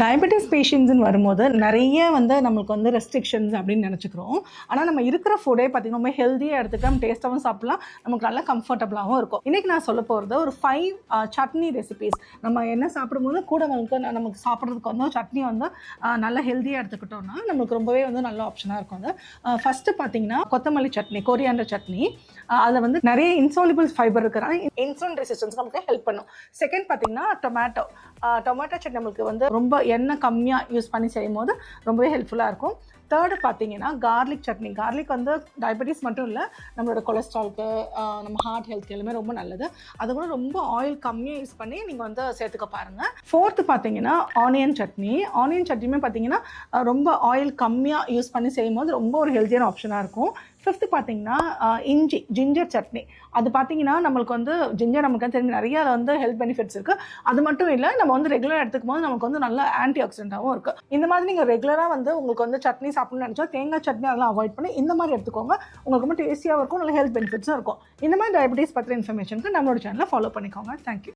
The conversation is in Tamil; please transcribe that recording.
டயபெட்டிஸ் பேஷண்ட்ஸ்ன்னு வரும்போது நிறைய நம்மளுக்கு ரெஸ்ட்ரிக்ஷன்ஸ் அப்படின்னு நினச்சிக்கிறோம். ஆனால் நம்ம இருக்கிற ஃபுட்டே பார்த்திங்கன்னா ரொம்ப ஹெல்த்தியாக எடுத்துக்கலாம், டேஸ்ட்டாகவும் சாப்பிட்லாம், நமக்கு நல்லா கம்ஃபர்டபுளாகவும் இருக்கும். இன்றைக்கி நான் சொல்ல போகிறது ஒரு 5 சட்னி ரெசிபீஸ். நம்ம என்ன சாப்பிடும்போது கூட நமக்கு சாப்பிட்றதுக்கு சட்னி நல்லா ஹெல்த்தியாக எடுத்துக்கிட்டோம்னா நமக்கு ரொம்பவே நல்ல ஆப்ஷனாக இருக்கும். அது ஃபஸ்ட்டு பார்த்திங்கன்னா கொத்தமல்லி சட்னி, கொரியாண்டர் சட்னி. அதில் நிறைய இன்சாலிபிள் ஃபைபர் இருக்கிறாங்க, இன்சுலின் ரெசிஸ்டன்ஸ் நமக்கு ஹெல்ப் பண்ணும். செகண்ட் பார்த்திங்கன்னா டொமேட்டோ சட்னி நம்மளுக்கு ரொம்ப எண்ணெய் கம்மியாக யூஸ் பண்ணி செய்யும் போது ரொம்பவே ஹெல்ப்ஃபுல்லாக இருக்கும். தேர்டு பார்த்தீங்கன்னா கார்லிக் சட்னி. கார்லிக் டயபெட்டிஸ் மட்டும் இல்லை, நம்மளோட கொலஸ்ட்ரால்க்கு, நம்ம ஹார்ட் ஹெல்த் எல்லாமே ரொம்ப நல்லது. அது கூட ரொம்ப ஆயில் கம்மியாக யூஸ் பண்ணி நீங்கள் சேர்த்துக்க பாருங்கள். ஃபோர்த்து பார்த்தீங்கன்னா ஆனியன் சட்னி. ஆனியன் சட்னியுமே பார்த்தீங்கன்னா ரொம்ப ஆயில் கம்மியாக யூஸ் பண்ணி செய்யும் போது ரொம்ப ஒரு ஹெல்த்தியான ஆப்ஷனாக இருக்கும். ஃபிஃப்த்து பார்த்தீங்கன்னா ஜிஞ்சர் சட்னி. அது பார்த்தீங்கன்னா நம்மளுக்கு ஜிஞ்சர் நமக்கு தெரிஞ்சு நிறைய ஹெல்த் பெனிஃபிட்ஸ் இருக்குது. அது மட்டும் இல்லை, நம்ம ரெகுலராக எடுத்துக்கும் போது நமக்கு நல்ல ஆன்டி ஆக்சிடென்ட்டாகவும் இருக்குது. இந்த மாதிரி நீங்கள் ரெகுலராக உங்களுக்கு சட்னி சாப்பிடணும்னு நினச்சா தேங்காய் சட்னி அதெல்லாம் அவாய்ட் பண்ணி இந்த மாதிரி எடுத்துக்கோங்க. உங்களுக்கு ரொம்ப டேஸ்டியாகவும் இருக்கும், நல்ல ஹெல்த் பெனிஃபிட்ஸும் இருக்கும். இந்த மாதிரி டயபெட்டிஸ் பற்றின இன்ஃபர்மேஷனுக்கு நம்மளோட சேனலை ஃபாலோ பண்ணிக்கோங்க. தேங்க்யூ.